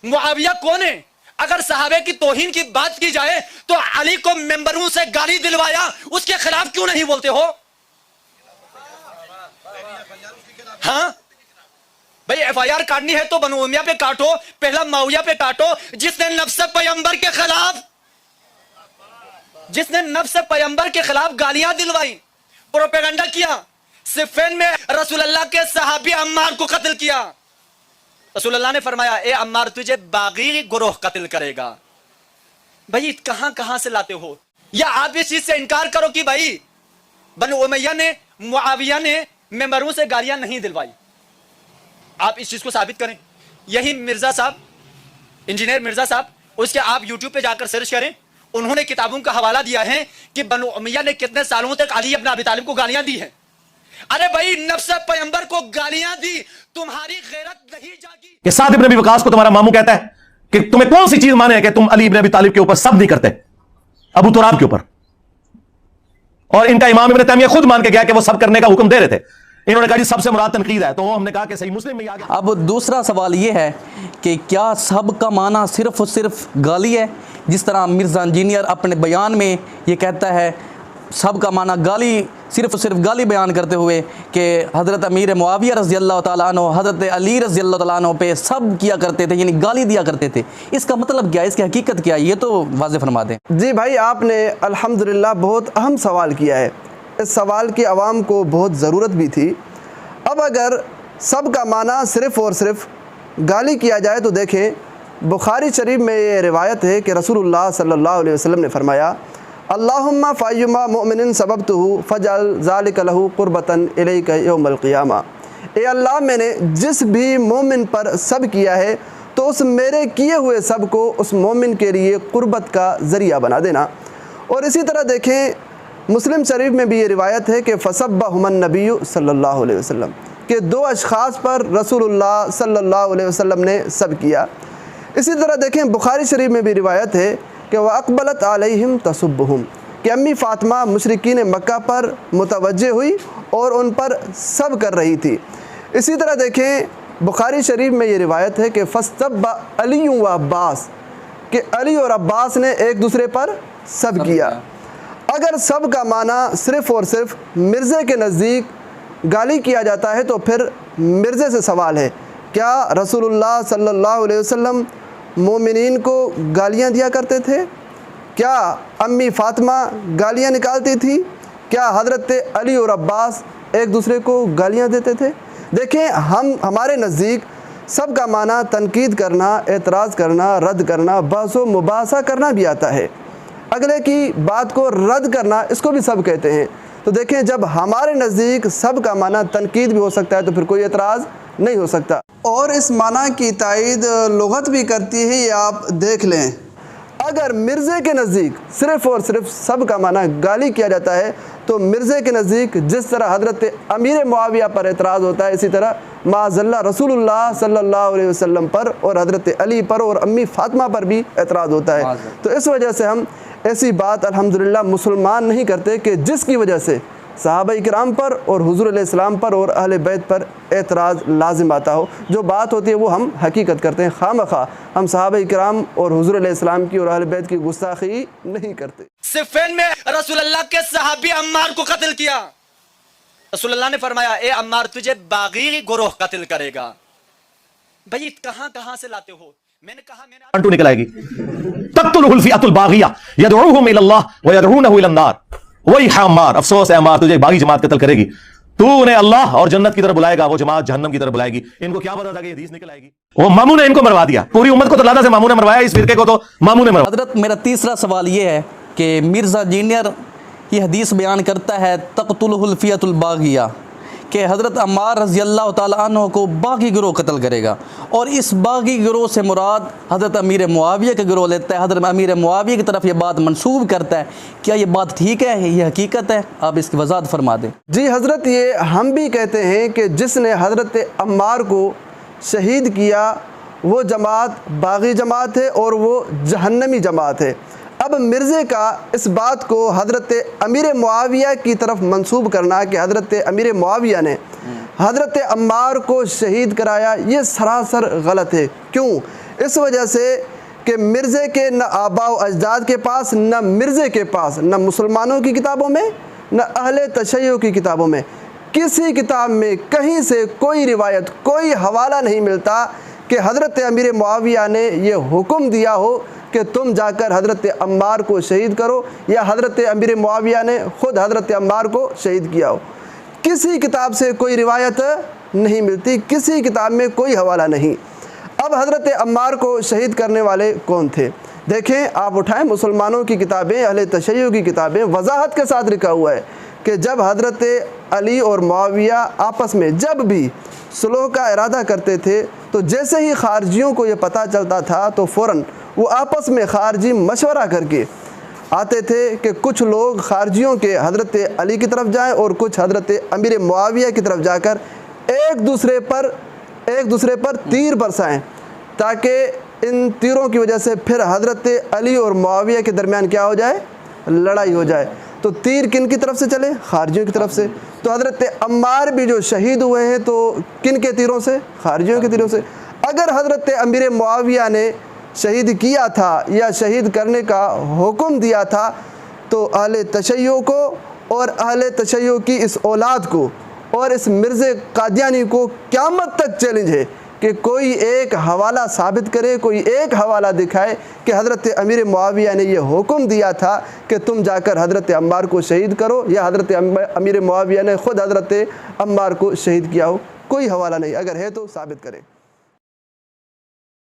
मुआविया कौन है? अगर सहाबे की तौहीन की बात की जाए तो अली को मेंबरों से गाली दिलवाया, उसके खिलाफ क्यों नहीं बोलते हो? हाँ भाई, एफआईआर काटनी है तो बनु उमैया पे काटो, पहला मुआविया पे काटो, जिसने नफ्स पैगंबर के खिलाफ, जिसने नफ्स पैगंबर के खिलाफ गालियां दिलवाई, प्रोपेगेंडा किया, सिफ़ीन में रसूलुल्लाह के सहाबी अम्मार को कत्ल किया। रसूलुल्लाह ने फरमाया, ए अम्मार तुझे बागी गुरोह कत्ल करेगा। भाई कहां कहां से लाते हो? या आप इस चीज से इनकार करो कि भाई बनु उमैया ने, मुआविया ने मेंबरों से गालियां नहीं दिलवाई, आप इस चीज को साबित करें। यही मिर्जा साहब, इंजीनियर मिर्जा साहब, उसके आप यूट्यूब पे जाकर सर्च करें, उन्होंने किताबों का हवाला दिया है कि बनु उमैया ने कितने सालों तक अली इब्न अबी तालिब को गालियां दी हैं। अरे भाई, नफ्स पैगंबर को गालियां दी, तुम्हारी गैरत नहीं जागी। कि साद इब्न अबी वकास को तुम्हारा मामू कहता है कि तुम्हें कौन सी चीज माने है कि तुम अली इब्न अबी तालिब के ऊपर सब नहीं करते, अबू तुराब के ऊपर। और इनका इमाम इब्न तैमिया खुद मान के गया कि वो सब करने का हुक्म दे रहे थे। इन्होंने कहा जी सबसे मुराद तनकीद है, तो हमने कहा कि सही मुस्लिम में आ गया। अब दूसरा सवाल ये है कि क्या सब का माना सिर्फ और सिर्फ गाली है? जिस तरह मिर्ज़ा इंजीनियर अपने बयान में ये कहता है, सब का माना गाली, सिर्फ और सिर्फ गाली बयान करते हुए कि हज़रत अमीर मुआविया रज़ी अल्लाह तआला अन्हु, हज़रत अली रज़ी अल्लाह तआला अन्हु पे सब किया करते थे, यानी गाली दिया करते थे। इसका मतलब क्या है, इसकी हकीकत क्या है, ये तो वाज़ेह फरमा दें। जी भाई, आपने अल्हम्दुलिल्लाह बहुत अहम सवाल किया है। इस सवाल की आवाम को बहुत ज़रूरत भी थी। अब अगर सब का माना सिर्फ़ और सिर्फ गाली किया जाए तो देखें, बुखारी शरीफ में ये रिवायत है कि रसूलुल्लाह सल्लल्लाहु अलैहि वसल्लम ने फरमाया, अल्लाहुम्मा फ़य्युमा मुमिनिन सबबतुहु फजअल ज़ालिका लहु क़ुर्बतन इलैका यौमल क़ियामा। ए अल्लाह, मैंने जिस भी मोमिन पर सब किया है तो उस मेरे किए हुए सब को उस मोमिन के लिए क़ुर्बत का ज़रिया बना देना। और इसी तरह देखें, मुस्लिम शरीफ में भी ये रिवायत है कि फ़सब्बहुमन नबिय्यु सल्लल्लाहु अलैहि वसल्लम, कि दो अशख़ास पर रसूलुल्लाह सल्लल्लाहु अलैहि वसल्लम ने सब किया। इसी तरह देखें, बुखारी शरीफ में भी रिवायत है कि वह अक़बलत अलैहिम तसुब्बुहुम, कि अम्मी फ़ातिमा मुशरिकीन मक्का पर मुतवज्जे हुई और उन पर सब कर रही थी। इसी तरह देखें, बुखारी शरीफ में ये रिवायत है कि फ़स्तब्बा अली व अब्बास, कि अली और अब्बास ने एक दूसरे पर सब किया। अगर सब का माना सिर्फ़ और सिर्फ मिर्ज़े के नज़दीक गाली किया जाता है तो फिर मिर्ज़े से सवाल है, क्या रसूलुल्लाह सल्लल्लाहु अलैहि वसल्लम मोमिनीन को गालियां दिया करते थे? क्या अम्मी फ़ातिमा गालियां निकालती थी? क्या हज़रत अली और अब्बास एक दूसरे को गालियां देते थे? देखें, हमारे नज़दीक सब का माना तनकीद करना, एतराज़ करना, रद्द करना, बहस व मुबासा करना भी आता है। अगले की बात को रद्द करना, इसको भी सब कहते हैं। तो देखें, जब हमारे नज़दीक सब का माना तनकीद भी हो सकता है तो फिर कोई एतराज़ नहीं हो सकता। और इस माना की तायीद लुग़त भी करती है, ये आप देख लें। अगर मिर्ज़े के नज़दीक सिर्फ़ और सिर्फ सब का माना गाली किया जाता है तो मिर्ज़े के नज़दीक जिस तरह हज़रत अमीर मुआविया पर एतराज़ होता है, इसी तरह माज़ल्ला रसूलुल्लाह सल्लल्लाहु अलैहि वसल्लम पर और हज़रत अली पर और अम्मी फ़ातिमा पर भी एतराज़ होता है। तो इस वजह से हम ऐसी बात अल्हम्दुलिल्लाह मुसलमान नहीं करते कि जिसकी वजह से सहाबा किराम पर और हुज़ूर अलैहिस्सलाम पर और अहले बैत पर एतराज़ लाजिम आता हो। जो बात होती है वो हम हकीकत करते हैं, खामखा हम सहाबा किराम और हुज़ूर अलैहिस्सलाम की और अहले बैत की गुस्ताखी नहीं करते। सिफ़ीन में रसूलुल्लाह के सहाबी अम्मार को कत्ल किया। रसूलुल्लाह ने फरमाया, ए अम्मार तुझे बागी गुरोह कत्ल करेगा। भाई कहां कहां से लाते हो? मैंने कहा टू निकल आएगी, तक़्तुलुहुल फ़िअतुल बाग़िया यदऊहुम इलल्लाह व यदऊनहु इलन नार। वही है अम्मार, अफसोस है अम्मार, तुझे बागी जमात कत्ल करेगी। तू उन्हें अल्लाह और जन्नत की तरफ बुलाएगा, वो जमात जहन्नम की तरफ बुलाएगी। इनको क्या पता था कि हदीस निकल आएगी? वो मामू ने इनको मरवा दिया, पूरी उम्मत को तो लादा से मामू ने मरवाया, इस फिरके को तो मामू ने मरवाया। हज़रत, मेरा तीसरा सवाल ये है कि मिर्ज़ा इंजीनियर ये हदीस बयान करता है तक़्तुलुहुल फ़िअतुल बाग़िया, कि हज़रत अम्मार रज़ी अल्लाह तआला अन्हु को बागी गिरोह कत्ल करेगा, और इस बागी गिरोह से मुराद हज़रत अमीर मुआविया का गिरोह लेता है। हज़रत अमीर मुआविया की तरफ ये बात मंसूब करता है। क्या ये बात ठीक है, ये हकीकत है? आप इसकी वज़ाहत फरमा दें। जी हज़रत, ये हम भी कहते हैं कि जिसने हज़रत अम्मार को शहीद किया वो जमात बागी जमात है और वो जहन्नमी जमात है। अब मिर्ज़े का इस बात को हज़रत अमीर मुआविया की तरफ मंसूब करना कि हज़रत अमीर मुआविया ने हज़रत अम्मार को शहीद कराया, ये सरासर गलत है। क्यों? اس وجہ سے کہ مرزے کے نہ آباء و اجداد کے پاس، نہ مرزے کے پاس، نہ مسلمانوں کی کتابوں میں، نہ اہل تشیع کی کتابوں میں کسی کتاب میں کہیں سے کوئی روایت، کوئی حوالہ نہیں ملتا کہ حضرت امیر معاویہ نے یہ حکم دیا ہو کہ تم جا کر حضرت عمار کو شہید کرو، یا حضرت امیر معاویہ نے خود حضرت عمار کو شہید کیا ہو۔ کسی کتاب سے کوئی روایت نہیں ملتی، کسی کتاب میں کوئی حوالہ نہیں۔ اب حضرت عمار کو شہید کرنے والے کون تھے؟ دیکھیں، آپ اٹھائیں مسلمانوں کی کتابیں، اہل تشیع کی کتابیں، وضاحت کے ساتھ لکھا ہوا ہے کہ جب حضرت علی اور معاویہ آپس میں جب بھی صلح کا ارادہ کرتے تھے تو جیسے ہی خارجیوں کو یہ پتہ چلتا تھا تو فوراً وہ آپس میں خارجی مشورہ کر کے آتے تھے کہ کچھ لوگ خارجیوں کے حضرت علی کی طرف جائیں اور کچھ حضرت امیر معاویہ کی طرف جا کر ایک دوسرے پر تیر برسائیں، تاکہ ان تیروں کی وجہ سے پھر حضرت علی اور معاویہ کے درمیان کیا ہو جائے؟ لڑائی ہو جائے۔ تو تیر کن کی طرف سے چلے؟ خارجیوں کی طرف سے۔ تو حضرت عمار بھی جو شہید ہوئے ہیں تو کن کے تیروں سے؟ خارجیوں کے تیروں سے۔ اگر حضرت امیر معاویہ نے شہید کیا تھا یا شہید کرنے کا حکم دیا تھا تو اہل تشیع کو اور اہل تشیع کی اس اولاد کو اور اس مرزا قادیانی کو قیامت تک چیلنج ہے کہ کوئی ایک حوالہ ثابت کرے، کوئی ایک حوالہ دکھائے کہ حضرت امیر معاویہ نے یہ حکم دیا تھا کہ تم جا کر حضرت عمار کو شہید کرو، یا حضرت امیر معاویہ نے خود حضرت عمار کو شہید کیا ہو۔ کوئی حوالہ نہیں، اگر ہے تو ثابت کرے۔